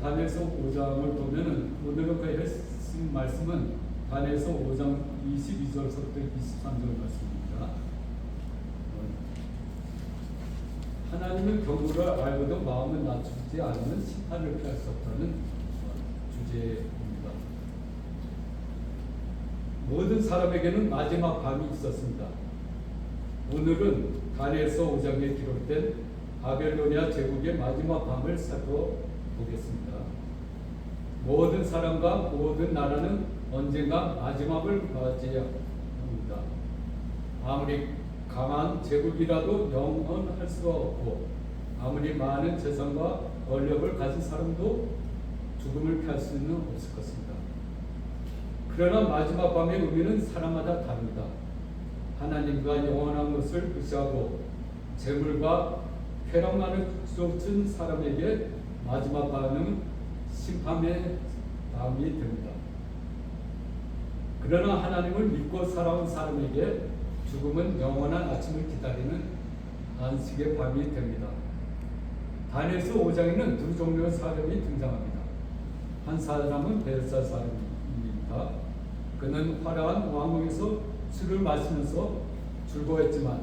다니엘서 5장을 보면은 오늘은 그 핵심 말씀은 다니엘서 5장 22절부터 23절 말씀입니다. 하나님은 경고를 알고도 마음을 낮추지 않으면 심판을 피할 수 없다는 주제입니다. 모든 사람에게는 마지막 밤이 있었습니다. 오늘은 다니엘서 5장에 기록된 바벨로니아 제국의 마지막 밤을 살펴보겠습니다. 모든 사람과 모든 나라는 언젠가 마지막을 맞이해야 합니다. 아무리 강한 제국이라도 영원할 수가 없고 아무리 많은 재산과 권력을 가진 사람도 죽음을 피할 수는 없을 것입니다. 그러나 마지막 밤의 의미는 사람마다 다릅니다. 하나님과 영원한 것을 무시하고 재물과 쾌락만을 쫓은 사람에게 마지막 밤은 심판의 밤이 됩니다. 그러나 하나님을 믿고 살아온 사람에게 죽음은 영원한 아침을 기다리는 안식의 밤이 됩니다. 다니엘서 5장에는 두 종류의 사람이 등장합니다. 한 사람은 벨사살입니다. 그는 화려한 왕궁에서 술을 마시면서 즐거워했지만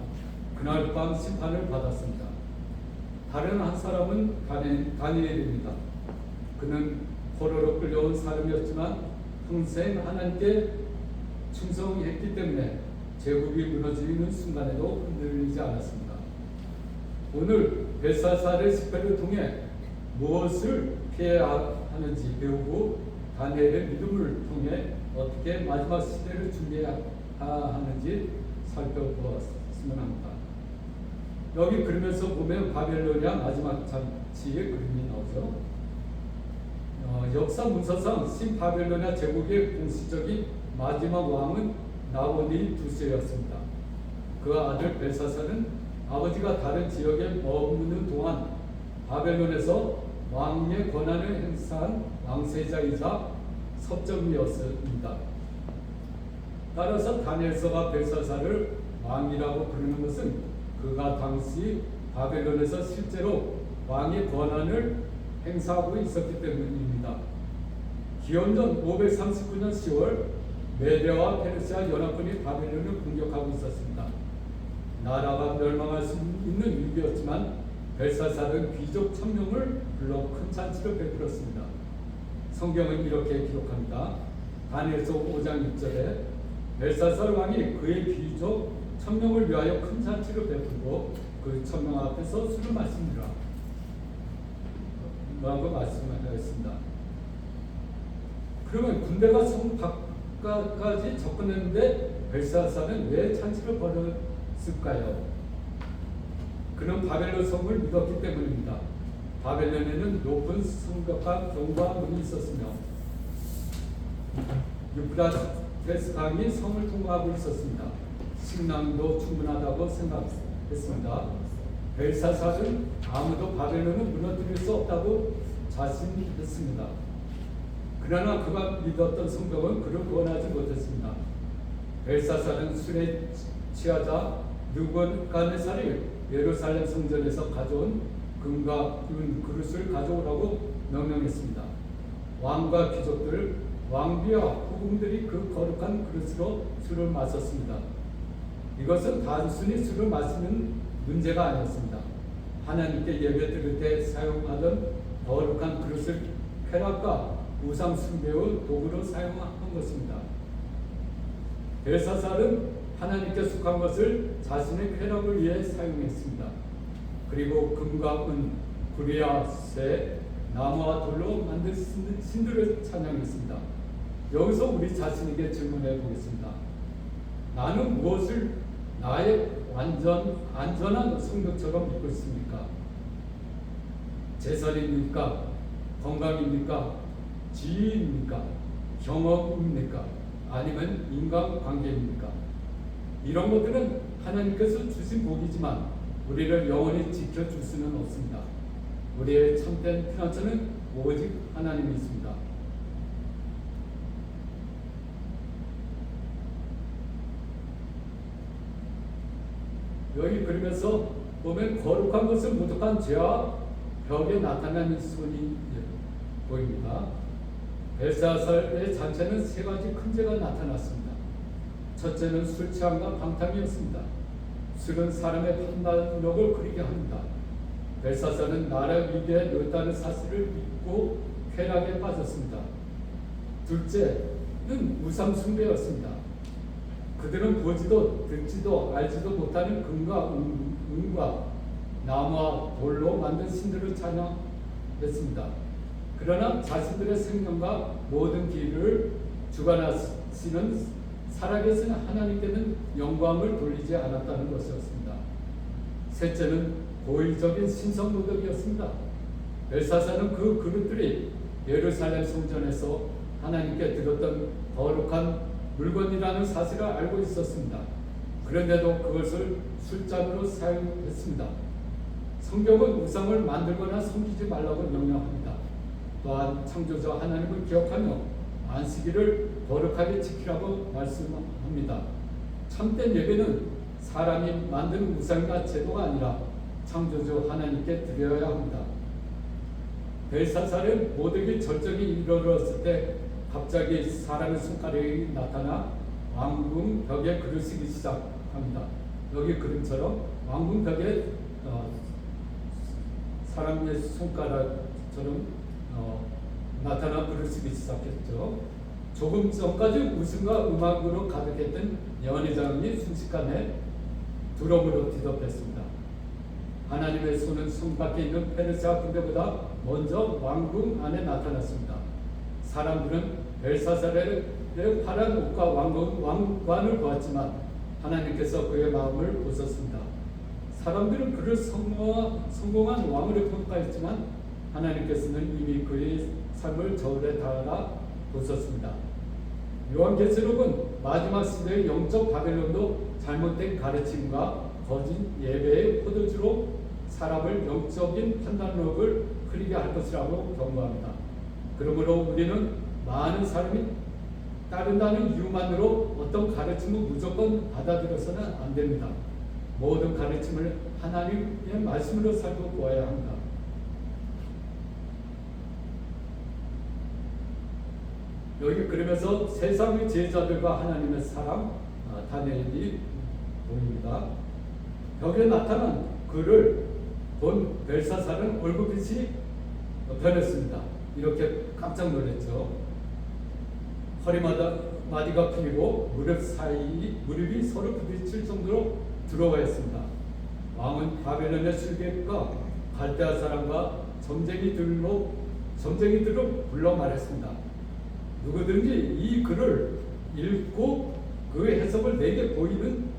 그날 밤 심판을 받았습니다. 다른 한 사람은 다니엘입니다. 그는 포로로 끌려온 사람이었지만 평생 하나님께 충성했기 때문에 제국이 무너지는 순간에도 흔들리지 않았습니다. 오늘 벨사살의 집회를 통해 무엇을 피해야 하는지 배우고 다니엘의 믿음을 통해 어떻게 마지막 시대를 준비해야 하는지 살펴보았으면 합니다. 여기 그림에서 보면 바벨로니아 마지막 잔치의 그림이 나오죠. 역사 문서상 신바벨로니아 제국의 공식적인 마지막 왕은 나보니 두세였습니다. 그 아들 벨사살은 아버지가 다른 지역에 머무는 동안 바벨론에서 왕의 권한을 행사한 왕세자이자 섭정이었습니다. 따라서 다니엘서가 벨사살을 왕이라고 부르는 것은 그가 당시 바벨론에서 실제로 왕의 권한을 행사하고 있었기 때문입니다. 기원전 539년 10월 메대와 페르시아 연합군이 바벨론을 공격하고 있었습니다. 나라가 멸망할 수 있는 위기였지만 벨사살은 귀족 1000명을 불러 큰 잔치를 베풀었습니다. 성경은 이렇게 기록합니다. 다니엘서 5장 6절에 벨사살 왕이 그의 귀족 1000명을 위하여 큰 잔치를 베풀고 그 1000명 앞에서 술을 마시니라 라고 말씀하였습니다. 그러면 군대가 성 밖까지 접근했는데 벨사살은 왜 잔치를 벌였을까요? 그는 바벨론 성을 믿었기 때문입니다. 바벨론에는 높은 성벽과 경과 문이 있었으며 유프라테스 강이 성을 통과하고 있었습니다. 식량도 충분하다고 생각했습니다. 벨사살은 아무도 바벨론을 무너뜨릴 수 없다고 자신했습니다. 그러나 그가 믿었던 성벽은 그를 구원하지 못했습니다. 벨사살은 술에 취하자 느부갓네살이 예루살렘 성전에서 가져온 금과 은 그릇을 가져오라고 명령했습니다. 왕과 귀족들, 왕비와 후궁들이 그 거룩한 그릇으로 술을 마셨습니다. 이것은 단순히 술을 마시는 문제가 아니었습니다. 하나님께 예배 드릴 때 사용하던 거룩한 그릇을 쾌락과 우상 숭배의 도구로 사용한 것입니다. 벨사살은 하나님께 속한 것을 자신의 쾌락을 위해 사용했습니다. 그리고 금과 은, 구리와 쇠, 나무와 돌로 만든 신들을 찬양했습니다. 여기서 우리 자신에게 질문해 보겠습니다. 나는 무엇을 나의 안전한 성벽처럼 믿고 있습니까? 재산입니까? 건강입니까? 지위입니까? 경험입니까? 아니면 인간관계입니까? 이런 것들은 하나님께서 주신 복이지만 우리를 영원히 지켜줄 수는 없습니다. 우리의 참된 피난처는 오직 하나님이 있습니다. 여기 그림에서 보면 거룩한 것은 무조건 죄와 벽에 나타나는 손이 보입니다. 벨사살의 잔치에는 세 가지 큰 죄가 나타났습니다. 첫째는 술 취함과 방탕이었습니다. 술은 사람의 판단력을 그리게 합니다. 벨사살은 나라 위기에 놓였다는 사실을 믿고 쾌락에 빠졌습니다. 둘째는 우상 숭배였습니다. 그들은 보지도 듣지도 알지도 못하는 금과 은과 나무와 돌로 만든 신들을 찬양했습니다. 그러나 자신들의 생명과 모든 길을 주관하시는 살아계신 하나님께는 영광을 돌리지 않았다는 것이었습니다. 셋째는 고의적인 신성모독이었습니다. 벨사살은 그 그릇들이 예루살렘 성전에서 하나님께 드렸던 거룩한 물건이라는 사실을 알고 있었습니다. 그런데도 그것을 술잔으로 사용했습니다. 성경은 우상을 만들거나 섬기지 말라고 명령합니다. 또한 창조자 하나님을 기억하며 안식일을 거룩하게 지키라고 말씀합니다. 참된 예배는 사람이 만든 우상과 제도가 아니라 창조주 하나님께 드려야 합니다. 벨사살은 모독이 절정이 이르렀을 때 갑자기 사람의 손가락이 나타나 왕궁 벽에 글을 쓰기 시작합니다. 여기 그림처럼 왕궁 벽에 사람의 손가락처럼 나타나 글을 쓰기 시작했죠. 조금 전까지 웃음과 음악으로 가득했던 연회장이 순식간에 두려움으로 뒤덮였습니다. 하나님의 손은 성 밖에 있는 페르시아 군대보다 먼저 왕궁 안에 나타났습니다. 사람들은 벨사살의 파란 옷과 왕관을 보았지만 하나님께서 그의 마음을 보셨습니다. 사람들은 그를 성공한 왕으로 평가했지만 하나님께서는 이미 그의 삶을 저울에 달아 보셨습니다. 요한계시록은 마지막 시대의 영적 바벨론도 잘못된 가르침과 거짓 예배의 포도주로 사람을 영적인 판단력을 흐리게 할 것이라고 경고합니다. 그러므로 우리는 많은 사람이 따른다는 이유만으로 어떤 가르침을 무조건 받아들여서는 안 됩니다. 모든 가르침을 하나님의 말씀으로 살고 보아야 합니다. 여기 그러면서 세상의 제자들과 하나님의 사람 다니엘이 보입니다. 벽에 나타난 그를 본 벨사살은 얼굴빛이 변했습니다. 이렇게 깜짝 놀랐죠. 허리마디가 풀리고 무릎이 서로 부딪힐 정도로 두려워했습니다. 왕은 바벨론의 술객과 갈대아 사람과 점쟁이들로 불러 말했습니다. 누구든지 이 글을 읽고 그 해석을 내게 보이면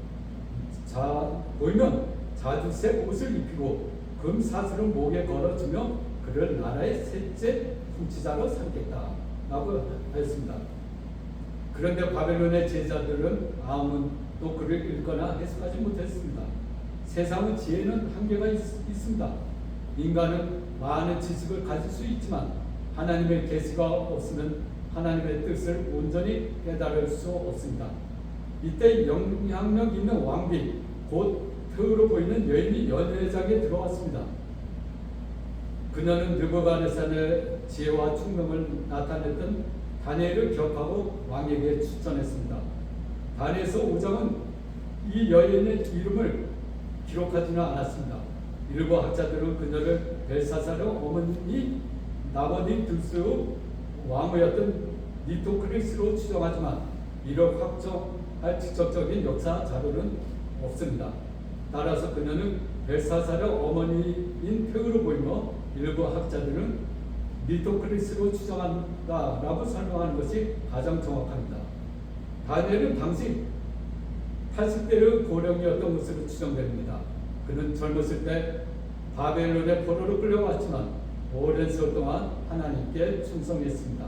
자주색 옷을 입히고 금 사슬을 목에 걸어주며 그를 나라의 셋째 통치자로 삼겠다라고 하였습니다. 그런데 바벨론의 제자들은 아무도 글을 읽거나 해석하지 못했습니다. 세상의 지혜는 한계가 있습니다. 인간은 많은 지식을 가질 수 있지만 하나님의 계시가 없으면 하나님의 뜻을 온전히 깨달을 수 없습니다. 이때 영향력 있는 왕비 곧 흙으로 보이는 여인이 연회장에 들어왔습니다. 그녀는 느부갓네살의 지혜와 총명을 나타냈던 다니엘을 기억하고 왕에게 추천했습니다. 다니엘서 5장은 이 여인의 이름을 기록하지는 않았습니다. 일부 학자들은 그녀를 벨사살의 어머니 나보디두스 왕후였던 니토크리스로 추정하지만 이를 확정할 직접적인 역사 자료는 없습니다. 따라서 그녀는 벨사살의 어머니인 폐으로 보이며 일부 학자들은 니토크리스로 추정한다라고 설명하는 것이 가장 정확합니다. 다니엘은 당시 80대의 고령이었던 것으로 추정됩니다. 그는 젊었을 때 바벨론의 포로로 끌려왔지만 오랜 세월 동안 하나님께 충성했습니다.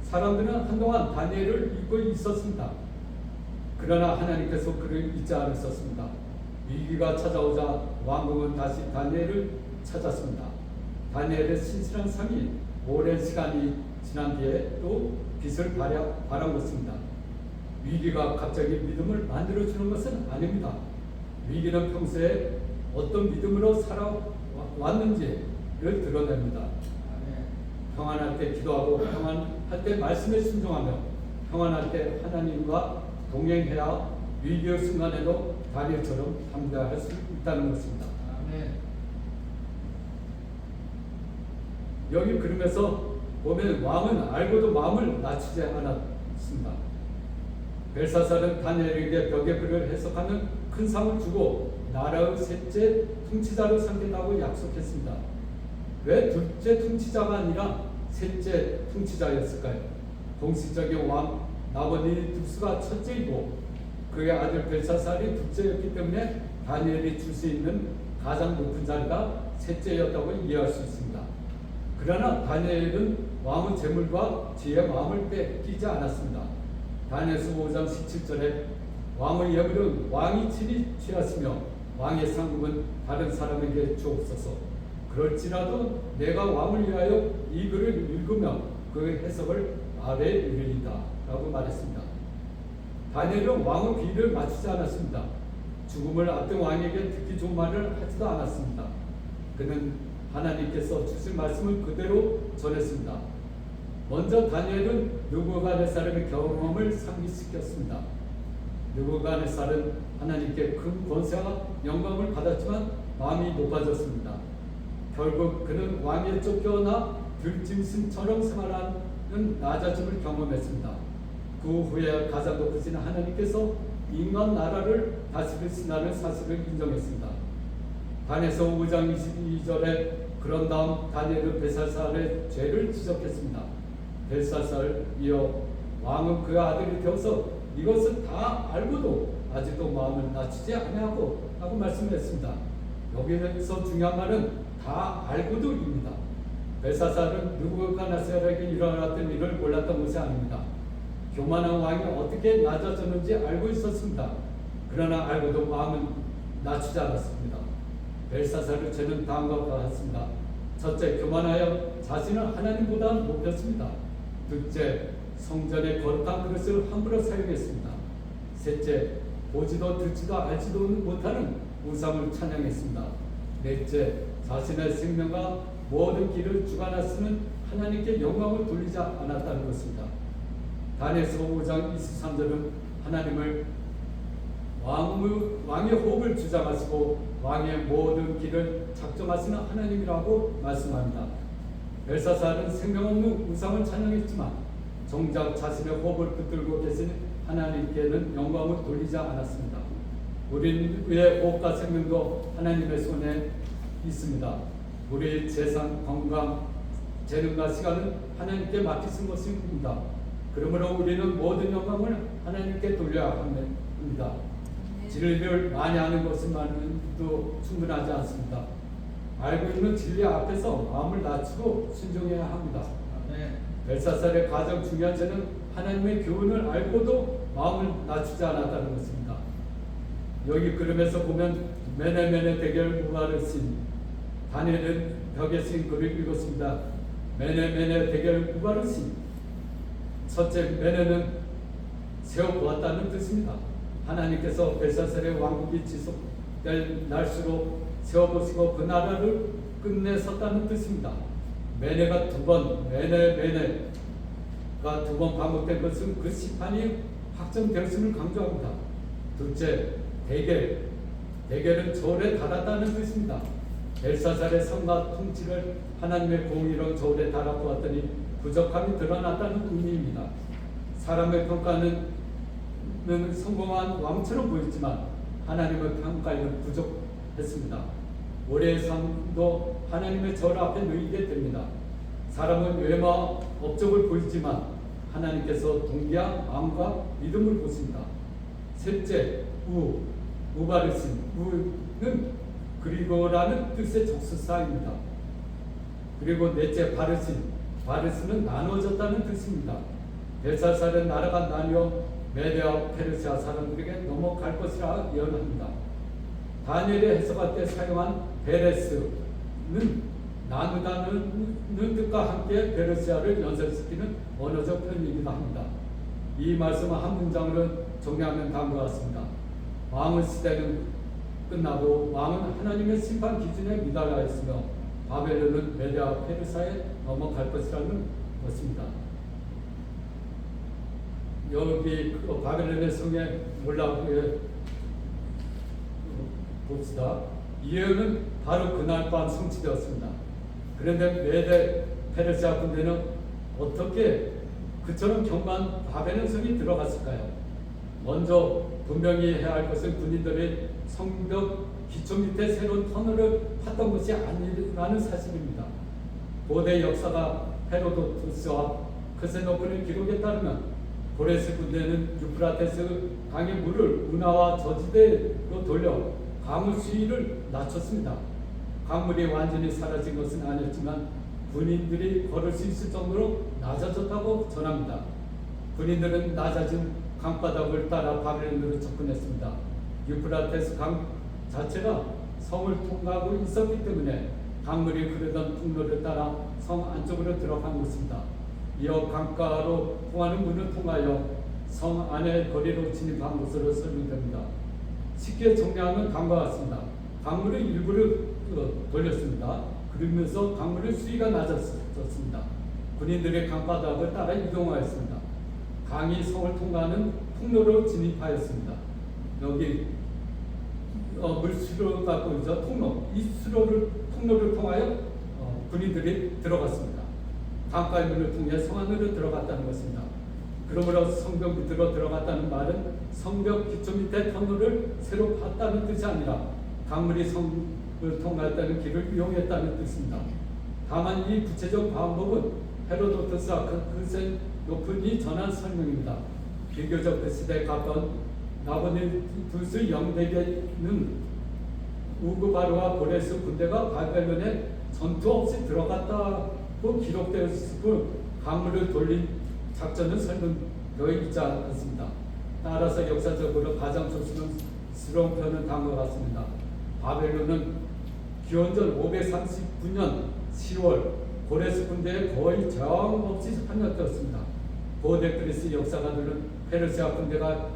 사람들은 한동안 다니엘을 잊고 있었습니다. 그러나 하나님께서 그를 잊지 않으셨습니다. 위기가 찾아오자 왕궁은 다시 다니엘을 찾았습니다. 다니엘의 신실한 삶이 오랜 시간이 지난 뒤에 또 빛을 발한 것입니다. 위기가 갑자기 믿음을 만들어주는 것은 아닙니다. 위기는 평안할 때 기도하고 평안할 때 말씀에 순종하며 평안할 때 하나님과 동행해야 위기의 순간에도 다니엘처럼 담대할 수 있다는 것입니다. 아멘. 여기 그러면서 보면 왕은 알고도 마음을 낮추지 않았습니다. 벨사살은 다니엘에게 벽의 글을 해석하는 큰 상을 주고 나라의 셋째 통치자로 삼겠다고 약속했습니다. 왜 둘째 통치자가 아니라 셋째 통치자였을까요? 동시적인 왕 나보니두스가 첫째이고 그의 아들 벨사살이 둘째였기 때문에 다니엘이 줄 수 있는 가장 높은 자리가 셋째였다고 이해할 수 있습니다. 그러나 다니엘은 왕의 재물과 지혜의 마음을 뺏기지 않았습니다. 다니엘서 5장 17절에 왕의 예물은 왕이 친히 취하시며 왕의 상급은 다른 사람에게 주옵소서. 그럴지라도 내가 왕을 위하여 이 글을 읽으며 그 해석을 아래 이르리다 라고 말했습니다. 다니엘은 왕의 비위를 맞추지 않았습니다. 죽음을 앞둔 왕에게 듣기 좋은 말을 하지도 않았습니다. 그는 하나님께서 주신 말씀을 그대로 전했습니다. 먼저 다니엘은 느부갓네살의 경험을 상기시켰습니다. 느부갓네살은 하나님께 큰 권세와 영광을 받았지만 마음이 높아졌습니다. 결국 그는 왕에 쫓겨나 들짐승처럼 생활하는 낮아짐을 경험했습니다. 그 후에 가장 높으신 하나님께서 인간 나라를 다스리신다는 사실을 인정했습니다. 다니엘서 5장 22절에 그런 다음 다니엘은 벨사살의 죄를 지적했습니다. 벨사살이여 왕은 그의 아들이 되어서 이것을 다 알고도 아직도 마음을 낮추지 아니하고 하고 말씀했습니다. 여기서 중요한 말은 다 알고도입니다. 벨사살은 느부갓네살에게 일어났던 일을 몰랐던 것이 아닙니다. 교만한 왕이 어떻게 낮아졌는지 알고 있었습니다. 그러나 알고도 마음은 낮추지 않았습니다. 벨사살의 죄는 다음과 같습니다. 첫째, 교만하여 자신을 하나님보다 높였습니다. 둘째, 성전의 거룩한 그릇을 함부로 사용했습니다. 셋째, 보지도 듣지도 알지도 못하는 우상을 찬양했습니다. 넷째, 자신의 생명과 모든 길을 주관하시는 하나님께 영광을 돌리지 않았다는 것입니다. 다니엘서 5장 23절은 하나님을 왕의 호흡을 주장하시고 왕의 모든 길을 작정하시는 하나님이라고 말씀합니다. 벨사살은 생명 없는 우상을 찬양했지만 정작 자신의 호흡을 붙들고 계신 하나님께는 영광을 돌리지 않았습니다. 우리의 호흡과 생명도 하나님의 손에 있습니다. 우리의 재산, 건강, 재능과 시간은 하나님께 맡기신 것입니다. 그러므로 우리는 모든 영광을 하나님께 돌려야 합니다. 진리를 많이 아는 것만으로도 충분하지 않습니다. 알고 있는 진리 앞에서 마음을 낮추고 순종해야 합니다. 벨사살의 가장 중요한 죄는 하나님의 교훈을 알고도 마음을 낮추지 않았다는 것입니다. 여기 그림에서 보면 메네메네 대결 우바르신, 다니엘은 벽에 쓰인 글을 읽었습니다. 메네메네 대결 우바르신. 첫째, 메네는 세워보았다는 뜻입니다. 하나님께서 벨사살의 왕국이 지속될 날수록 세워보시고 그 나라를 끝내섰다는 뜻입니다. 메네가 두 번, 메네가 두 번 반복된 것은 그 심판이 확정되었음을 강조합니다. 둘째, 대결은 저울에 달았다는 뜻입니다. 벨사살의 성과 통치를 하나님의 공의로 저울에 달아보았더니 부족함이 드러났다는 의미입니다. 사람의 평가는 성공한 왕처럼 보였지만 하나님의 평가에는 부족했습니다. 올해의 삶도 하나님의 절 앞에 놓이게 됩니다. 사람은 외모, 업적을 보이지만 하나님께서 동기와 마음과 믿음을 보십니다. 셋째, 우바르신. 우는 그리고라는 뜻의 적수사입니다. 그리고 넷째, 바르신은 나누어졌다는 뜻입니다. 벨사살은 나라가 나뉘어 메대와 페르시아 사람들에게 넘어갈 것이라 예언합니다. 다니엘의 해석할 때 사용한 베레스는 나누다는 뜻과 함께 페르시아를 연상시키는 언어적 표현이기도 합니다. 이 말씀을 한 문장으로 정리하면 다음과 같습니다. 왕의 시대는 끝나고 왕은 하나님의 심판 기준에 미달하였으며 바벨론은 메대와 페르사에 넘어갈 것이라는 것입니다. 여기 바벨론의 성에 올라오게 봅시다. 이 예언은 바로 그날 밤 성취되었습니다. 그런데 메대 페르시아 군대는 어떻게 그처럼 경만 바벨론 성이 들어갔을까요? 먼저 분명히 해야 할 것은 군인들의 성벽 기초 밑에 새로운 터널을 팠던 것이 아니라는 사실입니다. 고대 역사가 헤로도투스와 크세노프의 기록에 따르면 고레스 군대는 유프라테스 강의 물을 운하와 저지대로 돌려 강물 수위를 낮췄습니다. 강물이 완전히 사라진 것은 아니었지만 군인들이 걸을 수 있을 정도로 낮아졌다고 전합니다. 군인들은 낮아진 강바닥을 따라 바벨론으로 접근했습니다. 유프라테스 강 자체가 성을 통과하고 있었기 때문에 강물이 흐르던 통로를 따라 성 안쪽으로 들어간 것입니다. 이어 강가로 통하는 문을 통하여 성 안의 거리로 진입한 것으로 설명됩니다. 쉽게 정리하면 다음과 같습니다. 강물을 일부를 돌렸습니다. 그러면서 강물의 수위가 낮아졌습니다. 군인들의 강바닥을 따라 이동하였습니다. 강이 성을 통과하는 통로로 진입하였습니다. 여기 물수로 갖고 있죠. 통로. 이 통로를 통하여 군인들이 들어갔습니다. 강가의 문을 통해 성 안으로 들어갔다는 것입니다. 그러므로 성벽 밑으로 들어갔다는 말은 성벽 기초 밑에 터널을 새로 팠다는 뜻이 아니라 강물이 성을 통과했다는 길을 이용했다는 뜻입니다. 다만 이 구체적 방법은 헤로도투스와 크세노픈이 전한 설명입니다. 비교적 그 시대에 가까운 나보니두스 영대계는 우그바르와 고레스 군대가 바벨론에 전투 없이 들어갔다고 기록되었고 강물을 돌린 작전은 설명되어 있지 않습니다. 따라서 역사적으로 가장 조심스러운 편은 다음과 같습니다. 바벨론은 기원전 539년 10월 고레스 군대에 거의 저항 없이 함락되었습니다. 고대 그리스 역사가들은 페르시아 군대가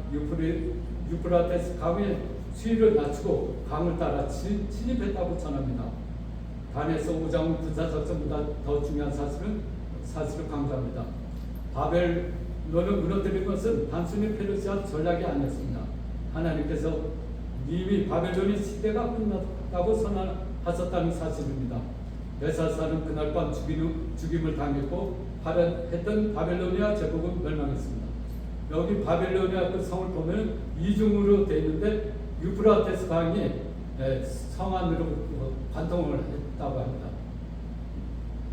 유프라테스 강의 수위를 낮추고 강을 따라 침입했다고 전합니다. 단에서 5장 군사작전보다 더 중요한 사실을 강조합니다. 바벨론을 무너뜨린 것은 단순히 페르시아 전략이 아니었습니다. 하나님께서 이미 바벨론의 시대가 끝났다고 선언하셨다는 사실입니다. 벨사살은 그날 밤 죽임을 당했고 했던 바벨로니아 제국은 멸망했습니다. 여기 바벨로니아 그 성을 보면 이중으로 되어 있는데 유프라테스 강이 성 안으로 관통을 했다고 합니다.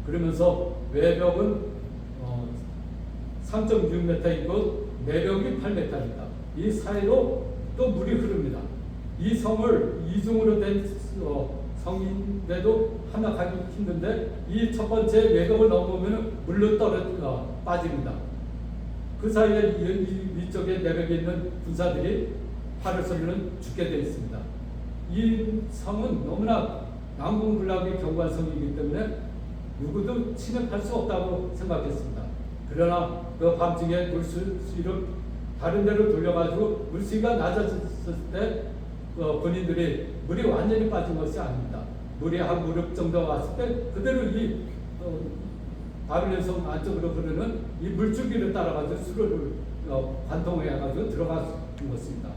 그러면서 외벽은 3.6m이고 내벽이 8m입니다. 이 사이로 또 물이 흐릅니다. 이 성을 이중으로 된 성인데도 함락하기 힘든데 이 첫 번째 외벽을 넘으면 물로 빠집니다. 그 사이에 위쪽에 내벽에 있는 군사들이 팔을 쏘면 죽게 되어 있습니다. 이 성은 너무나 난공불락의 견고한 성이기 때문에 누구도 침입할 수 없다고 생각했습니다. 그러나 그 밤중에 물수위를 다른 데로 돌려가지고 물수위가 낮아졌을 때 군인들이 물이 완전히 빠진 것이 아닙니다. 물이 한 무릎 정도 왔을 때 그대로 이 바벨론 성 안쪽으로 흐르는 이 물줄기를 따라가지고 수로를 관통해가지고 들어간 것입니다.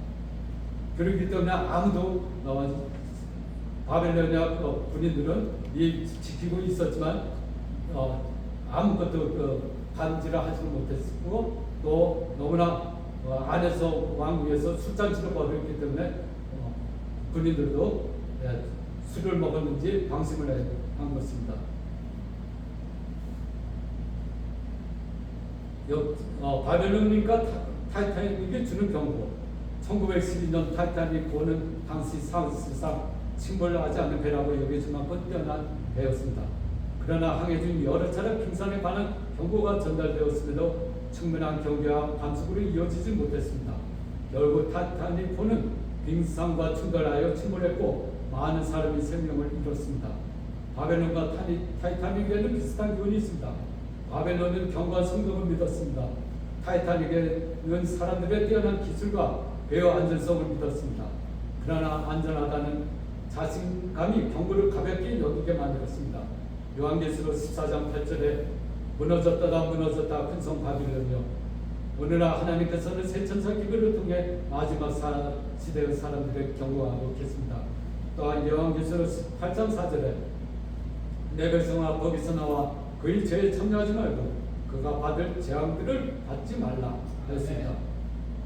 그렇기 때문에 아무도 바벨로니아 군인들은 지키고 있었지만 아무것도 감지를 하지 못했고 또 너무나 안에서 왕궁에서 술잔치를 벌였기 때문에 군인들도 술을 먹었는지 방심을 한 것입니다. 바벨론이니까 타이타닉이 주는 경고. 1912년 타이타닉호는 당시 사실상 침몰하지 않는 배라고 여겨질 만큼 뛰어난 배였습니다. 그러나 항해 중 여러 차례 빙산에 관한 경고가 전달되었음에도 충분한 경계와 감속으로 이어지지 못했습니다. 결국 타이타닉호는 빙산과 충돌하여 침몰했고 많은 사람이 생명을 잃었습니다. 바벨론과 타이타닉에는 비슷한 기운이 있습니다. 바벨론은 견고한 성경을 믿었습니다. 타이타닉에는 사람들의 뛰어난 기술과 배의 안전성을 믿었습니다. 그러나 안전하다는 자신감이 경고를 가볍게 여기게 만들었습니다. 요한계시록 14장 8절에 무너졌다 큰 성 바빌론이여, 오늘날 하나님께서는 새 천사 기별을 통해 마지막 시대의 사람들을 경고하고 계십니다. 또한 요한계시록 8장 4절에 내 백성아 거기서 나와 그의 죄에 참여하지 말고 그가 받을 재앙들을 받지 말라 하였습니다.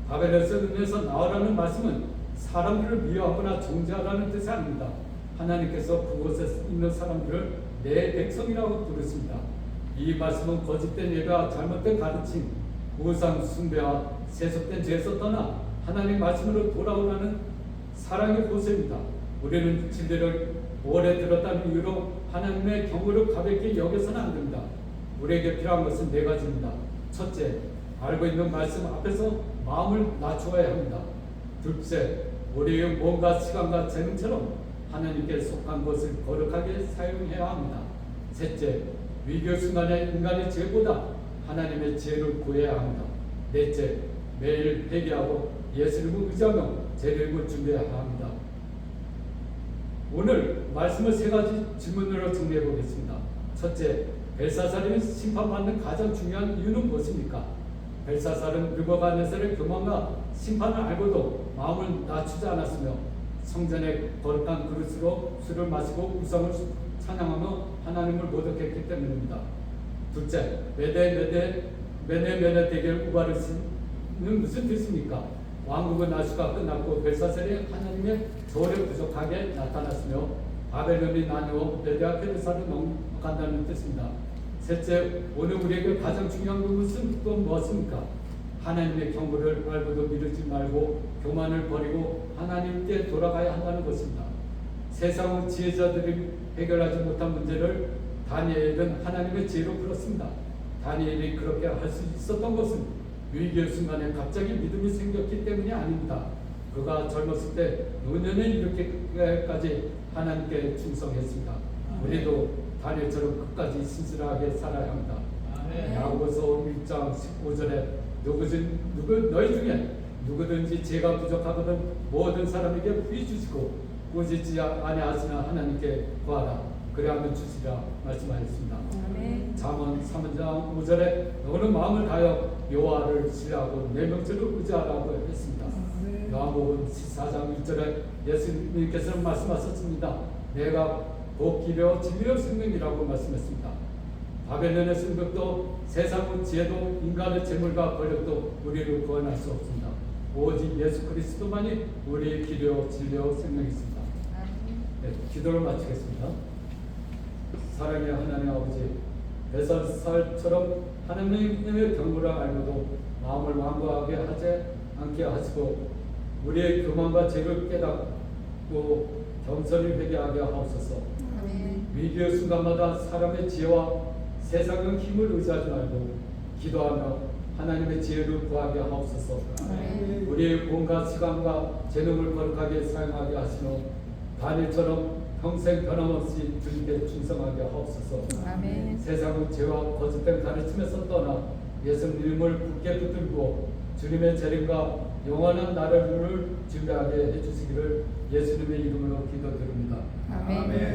바벨론에서 나오라는 말씀은 사람들을 미워하거나 정죄하라는 뜻이 아닙니다. 하나님께서 그곳에 있는 사람들을 내 백성이라고 부르십니다. 이 말씀은 거짓된 예배와 잘못된 가르침, 우상 숭배와 세속된 죄에서 떠나 하나님 말씀으로 돌아오라는 사랑의 고소입니다. 우리는 진리를 오래 들었다는 이유로 하나님의 경고를 가볍게 여겨서는 안 됩니다. 우리에게 필요한 것은 네 가지입니다. 첫째, 알고 있는 말씀 앞에서 마음을 낮추어야 합니다. 둘째, 우리의 몸과 시간과 재능처럼 하나님께 속한 것을 거룩하게 사용해야 합니다. 셋째, 위기 순간에 인간의 죄보다 하나님의 지혜를 구해야 합니다. 넷째, 매일 회개하고 예수님을 의지하며 재림을 준비해야 합니다. 오늘 말씀을 세 가지 질문으로 정리해 보겠습니다. 첫째, 벨사살이 심판받는 가장 중요한 이유는 무엇입니까? 벨사살은 느부갓네살의 교만과 심판을 알고도 마음을 낮추지 않았으며 성전의 거룩한 그릇으로 술을 마시고 우상을 찬양하며 하나님을 모독했기 때문입니다. 둘째, 메네 대결 우바르스는 무슨 뜻입니까? 왕국의 나시가 끝났고 벨사살이 하나님의 조례 부족하게 나타났으며 바벨론이 나누어 메데아케르사를 넘어간다는 뜻입니다. 셋째, 오늘 우리에게 가장 중요한 것은 또 무엇입니까? 하나님의 경고를 알고도 미루지 말고 교만을 버리고 하나님께 돌아가야 한다는 것입니다. 세상의 지혜자들이 해결하지 못한 문제를 다니엘은 하나님의 지혜로 풀었습니다. 다니엘이 그렇게 할 수 있었던 것은 위기의 순간에 갑자기 믿음이 생겼기 때문이 아닙니다. 그가 젊었을 때 노년에 이렇게까지 하나님께 충성했습니다. 우리도 다니엘처럼 끝까지 신실하게 살아야 합니다. 야고보서 1장 19절에 너희 중에 누구든지 죄가 부족하거든 모든 사람에게 후히 주시고 꾸짖지 아니하시나 하나님께 구하라 그리하면 주시리라 말씀하셨습니다. 잠언 3장 5절에 너는 마음을 다하여 여호와를 신뢰하고 내 명철을 의지하라고 했습니다. 요한복음 14장 1절에 예수님께서는 말씀하셨습니다. 내가 곧 길이요 진리요 생명이라고 말씀했습니다. 바벨론의 승벽도 세상의 지혜도 인간의 재물과 권력도 우리를 구원할 수 없습니다. 오직 예수 그리스도만이 우리의 길이요 진리요 생명이십니다. 네, 기도를 마치겠습니다. 사랑의 하나님 아버지, 벨사살처럼 하나님의 경고를 알고도 마음을 완고하게 하지 않게 하시고 우리의 교만과 죄를 깨닫고 겸손히 회개하게 하옵소서. 위기의 순간마다 사람의 지혜와 세상의 힘을 의지하지 말고 기도하며 하나님의 지혜를 구하게 하옵소서. 우리의 몸과 시간과 재능을 거룩하게 사용하게 하시며 다니엘처럼 평생 변함없이 주님께 충성하게 하옵소서. 세상의 죄와 거짓된 가르침에서 떠나 예수님을 굳게 붙들고 주님의 재림과 영원한 나라를 준비하게 해주시기를 예수님의 이름으로 기도드립니다. 아멘.